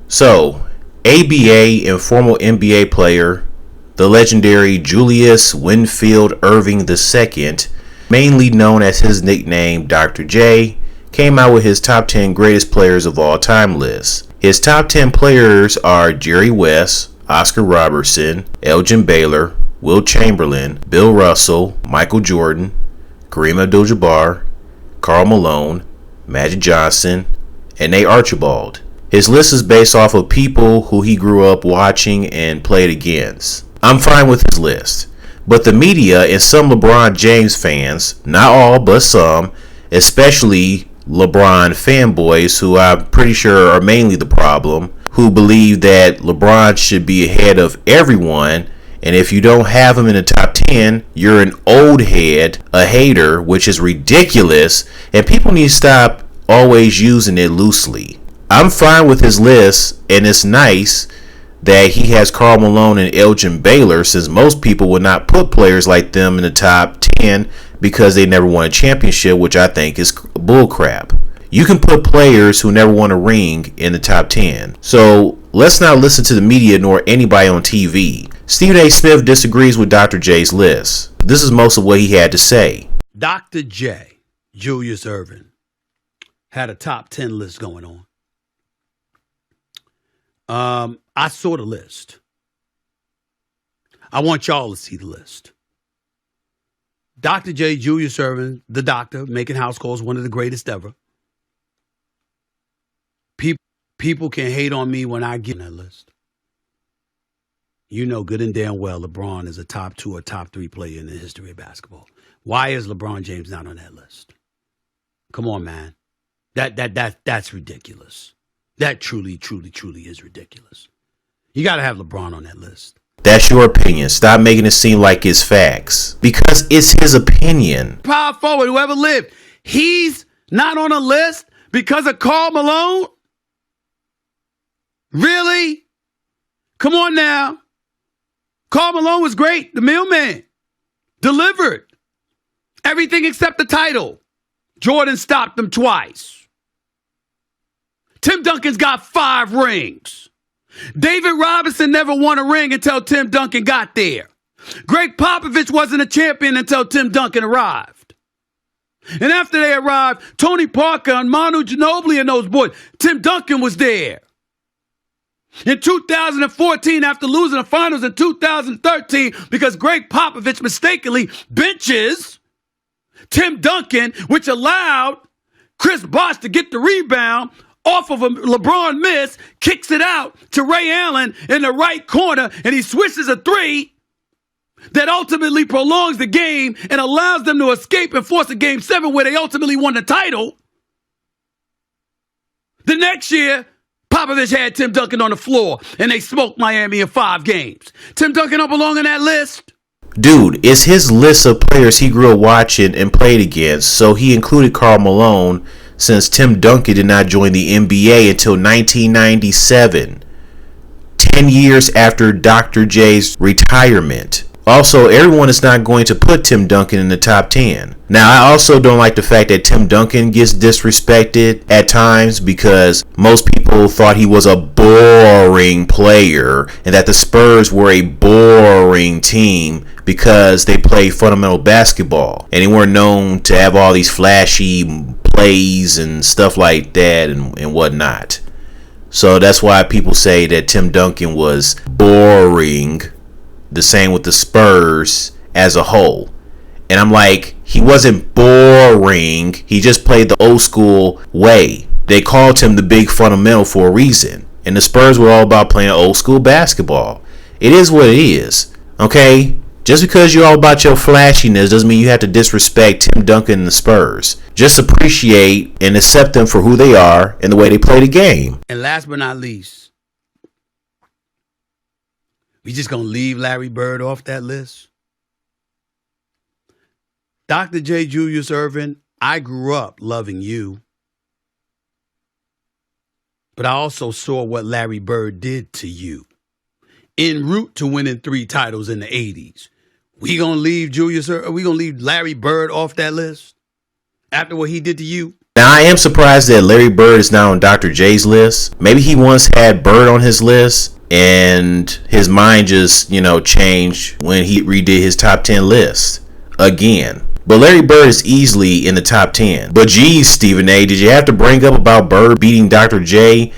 So, ABA and former NBA player, the legendary Julius Winfield Erving II, mainly known as his nickname Dr. J, came out with his top 10 greatest players of all time list. His top 10 players are Jerry West, Oscar Robertson, Elgin Baylor, Wilt Chamberlain, Bill Russell, Michael Jordan, Kareem Abdul-Jabbar, Karl Malone, Magic Johnson, and Nate Archibald. His list is based off of people who he grew up watching and played against. I'm fine with his list, but the media and some LeBron James fans, not all but some, especially LeBron fanboys, who I'm pretty sure are mainly the problem, who believe that LeBron should be ahead of everyone, and if you don't have him in the top 10, you're an old head, a hater, which is ridiculous, and people need to stop always using it loosely. I'm fine with his list, and it's nice that he has Karl Malone and Elgin Baylor, since most people would not put players like them in the top 10 because they never won a championship, which I think is bullcrap. You can put players who never won a ring in the top 10. So let's not listen to the media nor anybody on TV. Stephen A. Smith disagrees with Dr. J's list. This is most of what he had to say. Dr. J, Julius Erving, had a top 10 list going on. I saw the list. I want y'all to see the list. Dr. J, Julius Erving, the doctor, making house calls, one of the greatest ever. People can hate on me when I get on that list. You know good and damn well LeBron is a top 2 or top 3 player in the history of basketball. Why is LeBron James not on that list? Come on, man. That's ridiculous. That truly is ridiculous. You got to have LeBron on that list. That's your opinion. Stop making it seem like it's facts. Because it's his opinion. Power forward, whoever lived. He's not on a list because of Karl Malone? Really? Come on now. Karl Malone was great. The mailman. Delivered. Everything except the title. Jordan stopped him twice. Tim Duncan's got 5 rings. David Robinson never won a ring until Tim Duncan got there. Greg Popovich wasn't a champion until Tim Duncan arrived. And after they arrived, Tony Parker and Manu Ginobili and those boys, Tim Duncan was there. In 2014, after losing the finals in 2013, because Greg Popovich mistakenly benches Tim Duncan, which allowed Chris Bosh to get the rebound off of a LeBron miss, kicks it out to Ray Allen in the right corner, and he swishes a 3 that ultimately prolongs the game and allows them to escape and force a Game 7 where they ultimately won the title. The next year, Popovich had Tim Duncan on the floor, and they smoked Miami in 5 games. Tim Duncan don't belong on that list. Dude, it's his list of players he grew up watching and played against, so he included Karl Malone, since Tim Duncan did not join the NBA until 1997, 10 years after Dr. J's retirement. Also, everyone is not going to put Tim Duncan in the top 10. Now, I also don't like the fact that Tim Duncan gets disrespected at times because most people thought he was a boring player and that the Spurs were a boring team because they played fundamental basketball and they weren't known to have all these flashy plays and stuff like that and whatnot. So that's why people say that Tim Duncan was boring. The same with the Spurs as a whole. And I'm like, he wasn't boring. He just played the old school way. They called him the big fundamental for a reason. And the Spurs were all about playing old school basketball. It is what it is. Okay? Just because you're all about your flashiness doesn't mean you have to disrespect Tim Duncan and the Spurs. Just appreciate and accept them for who they are and the way they play the game. And last but not least, we just going to leave Larry Bird off that list? Dr. J. Julius Erving, I grew up loving you. But I also saw what Larry Bird did to you. En route to winning 3 titles in the 80s. We going to leave Larry Bird off that list? After what he did to you? Now, I am surprised that Larry Bird is not on Dr. J's list. Maybe he once had Bird on his list and his mind just, changed when he redid his top 10 list again. But Larry Bird is easily in the top 10. But geez, Stephen A., did you have to bring up about Bird beating Dr. J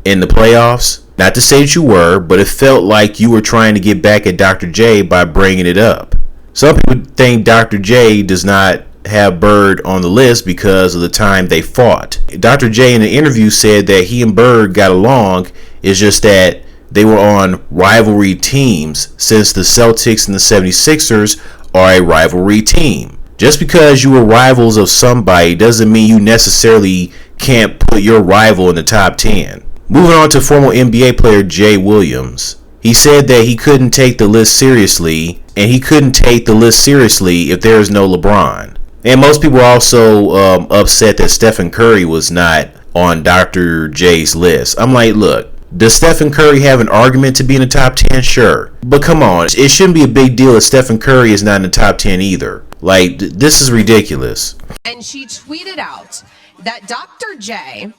in the playoffs? Not to say that you were, but it felt like you were trying to get back at Dr. J by bringing it up. Some people think Dr. J does not have Bird on the list because of the time they fought. Dr. J in the interview said that he and Bird got along. It's just that they were on rivalry teams, since the Celtics and the 76ers are a rivalry team. Just because you were rivals of somebody doesn't mean you necessarily can't put your rival in the top 10. Moving on to former NBA player Jay Williams. He said that he couldn't take the list seriously, and he couldn't take the list seriously if there is no LeBron. And most people are also upset that Stephen Curry was not on Dr. J's list. I'm like, look, does Stephen Curry have an argument to be in the top 10? Sure. But come on, it shouldn't be a big deal if Stephen Curry is not in the top 10 either. Like, this is ridiculous. And she tweeted out that Dr. J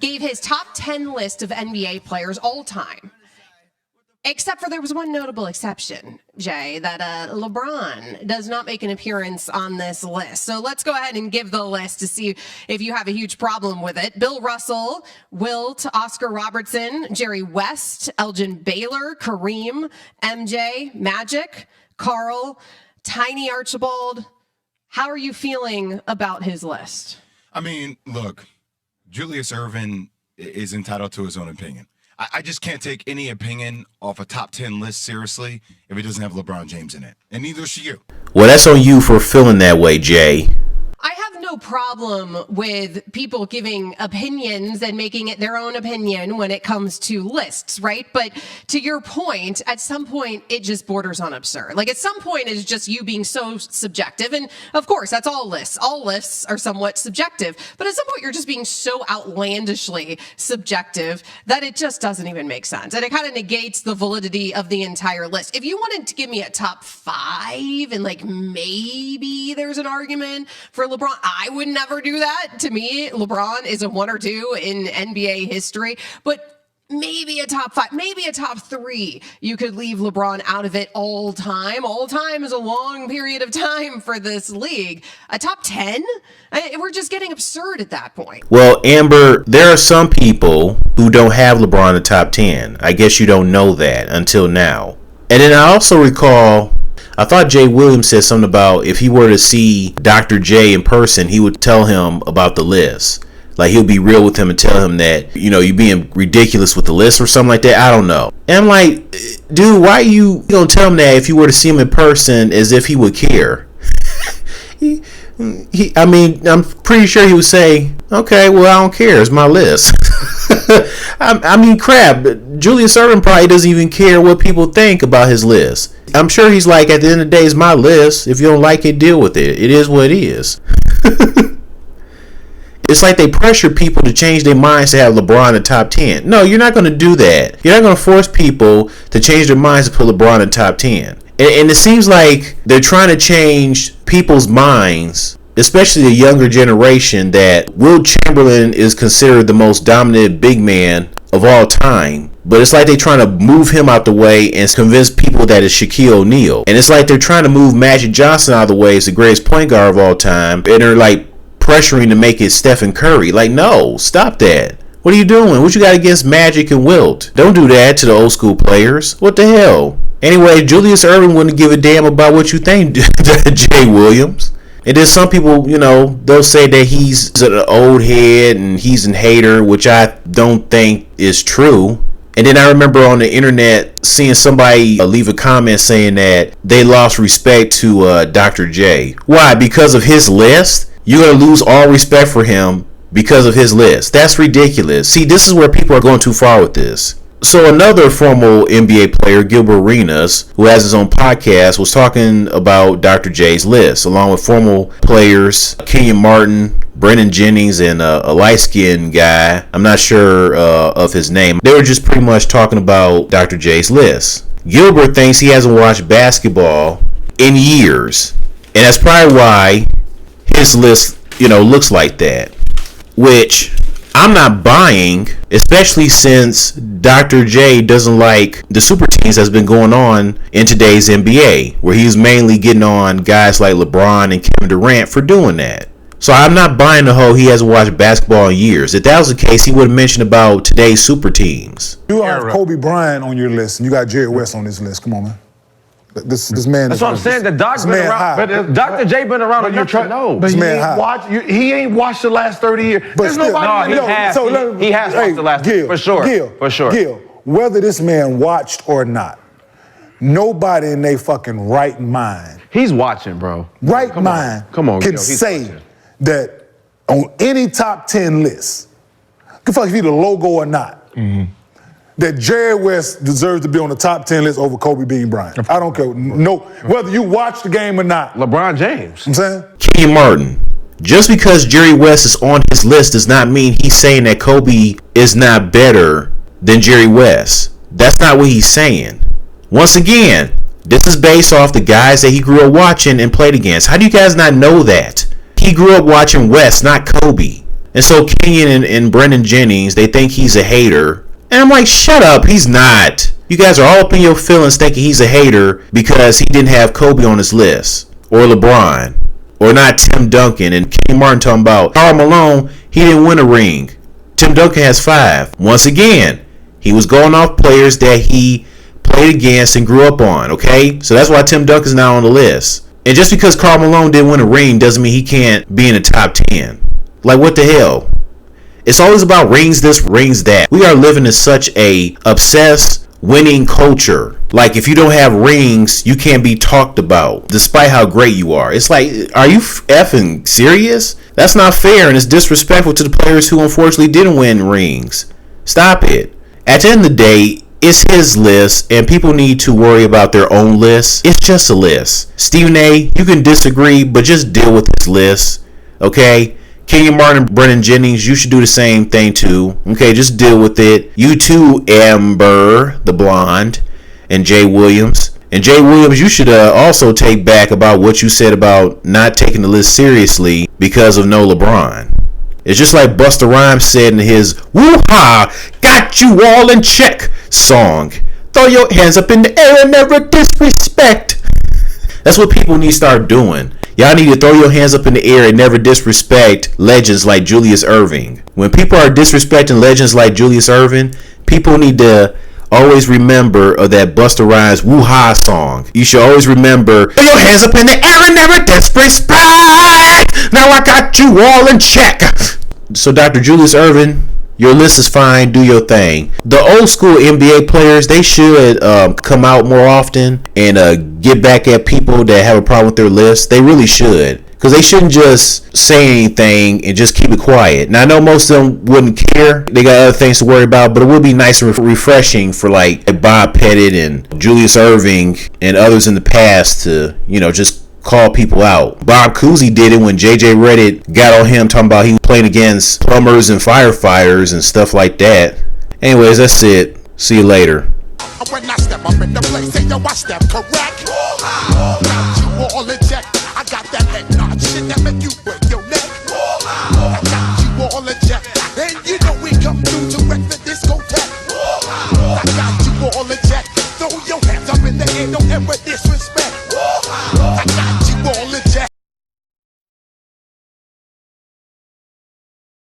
gave his top 10 list of NBA players all time. Except for there was one notable exception, Jay, that LeBron does not make an appearance on this list. So let's go ahead and give the list to see if you have a huge problem with it. Bill Russell, Wilt, Oscar Robertson, Jerry West, Elgin Baylor, Kareem, MJ, Magic, Carl, Tiny Archibald. How are you feeling about his list? I mean, look, Julius Erving is entitled to his own opinion. I just can't take any opinion off a top 10 list seriously if it doesn't have LeBron James in it. And neither should you. Well, that's on you for feeling that way, Jay. I have no problem with people giving opinions and making it their own opinion when it comes to lists, right? But to your point, at some point, it just borders on absurd. Like, at some point, it's just you being so subjective. And of course, that's all lists. All lists are somewhat subjective. But at some point, you're just being so outlandishly subjective that it just doesn't even make sense. And it kind of negates the validity of the entire list. If you wanted to give me a top 5 and like maybe there's an argument for LeBron, I would never do that. To me, LeBron is a 1 or 2 in NBA history, but maybe a top 5, maybe a top 3. You could leave LeBron out of it all time. All time is a long period of time for this league. A top 10? We're just getting absurd at that point. Well, Amber, there are some people who don't have LeBron in the top 10. I guess you don't know that until now. And then I also recall, I thought Jay Williams said something about if he were to see Dr. J in person, he would tell him about the list. Like, he'll be real with him and tell him that, you're being ridiculous with the list or something like that. I don't know. And I'm like, dude, why are you going to tell him that if you were to see him in person, as if he would care? I'm pretty sure he would say, okay, well, I don't care. It's my list. Crap. Julius Erving probably doesn't even care what people think about his list. I'm sure he's like, at the end of the day, it's my list. If you don't like it, deal with it. It is what it is. It's like they pressure people to change their minds to have LeBron in the top 10. No, you're not going to do that. You're not going to force people to change their minds to put LeBron in the top 10. And it seems like they're trying to change people's minds, especially the younger generation, that Wilt Chamberlain is considered the most dominant big man of all time. But it's like they're trying to move him out the way and convince people that it's Shaquille O'Neal. And it's like they're trying to move Magic Johnson out of the way as the greatest point guard of all time. And they're like pressuring to make it Stephen Curry. Like, no, stop that. What are you doing? What you got against Magic and Wilt? Don't do that to the old school players. What the hell? Anyway, Julius Erving wouldn't give a damn about what you think, Jay Williams. And then some people, they'll say that he's an old head and he's a hater, which I don't think is true. And then I remember on the internet seeing somebody leave a comment saying that they lost respect to Dr. J. Why? Because of his list? You're going to lose all respect for him because of his list. That's ridiculous. See, this is where people are going too far with this. So another former NBA player, Gilbert Arenas, who has his own podcast, was talking about Dr. J's list, along with former players Kenyon Martin, Brennan Jennings, and a light-skinned guy. I'm not sure of his name. They were just pretty much talking about Dr. J's list. Gilbert thinks he hasn't watched basketball in years, and that's probably why his list, looks like that. which I'm not buying, especially since Dr. J doesn't like the super teams that's been going on in today's NBA, where he's mainly getting on guys like LeBron and Kevin Durant for doing that. So I'm not buying the whole he hasn't watched basketball in years. If that was the case, he would have mentioned about today's super teams. You have Kobe Bryant on your list, and you got Jerry West on this list. Come on, man. This man. That's what I'm saying. The Doc's been around, but Dr. J been around enough to know. But he ain't watched the last 30 years. But There's still, nobody. He has watched the last for sure. Gil, whether this man watched or not, nobody in their fucking right mind. He's watching, bro. Come on, can say watching. That on any top 10 list, give a fuck if he's the logo or not. Mm-hmm. That Jerry West deserves to be on the top 10 list over Kobe Bean Bryant. I don't care. No, whether you watch the game or not. LeBron James. I'm saying? Kenyon Martin. Just because Jerry West is on his list does not mean he's saying that Kobe is not better than Jerry West. That's not what he's saying. Once again, this is based off the guys that he grew up watching and played against. How do you guys not know that? He grew up watching West, not Kobe. And so Kenyon and Brendan Jennings, they think he's a hater. And I'm like, shut up, he's not. You guys are all up in your feelings thinking he's a hater because he didn't have Kobe on his list. Or LeBron. Or not Tim Duncan. And Kenyon Martin talking about Karl Malone, he didn't win a ring. Tim Duncan has 5. Once again, he was going off players that he played against and grew up on, okay? So that's why Tim Duncan's not on the list. And just because Karl Malone didn't win a ring doesn't mean he can't be in the top 10. Like, what the hell? It's always about rings this, rings that. We are living in such a obsessed winning culture. Like, if you don't have rings, you can't be talked about, despite how great you are. It's like, are you effing serious? That's not fair, and it's disrespectful to the players who unfortunately didn't win rings. Stop it. At the end of the day, it's his list, and people need to worry about their own list. It's just a list. Stephen A., you can disagree, but just deal with his list, okay? Kenyon Martin and Brendan Jennings, you should do the same thing too. Okay, just deal with it. You too, Amber, the blonde, and Jay Williams. And Jay Williams, you should also take back about what you said about not taking the list seriously because of no LeBron. It's just like Busta Rhymes said in his "Woo-ha, got you all in check" song. Throw your hands up in the air and never disrespect. That's what people need to start doing. Y'all need to throw your hands up in the air and never disrespect legends like Julius Erving. When people are disrespecting legends like Julius Erving, people need to always remember of that Busta Rhymes "Woo-ha" song. You should always remember, throw your hands up in the air and never disrespect. Now I got you all in check. So Dr. Julius Erving, your list is fine. Do your thing. The old school NBA players, they should come out more often and get back at people that have a problem with their list. They really should. Because they shouldn't just say anything and just keep it quiet. Now, I know most of them wouldn't care. They got other things to worry about. But it would be nice and refreshing for like Bob Pettit and Julius Erving and others in the past to, just call people out. Bob Cousy did it when JJ Redick got on him talking about he was playing against plumbers and firefighters and stuff like that. Anyways, that's it. See you later. When I step up in the place, say yo, I step correct. Got you all in check.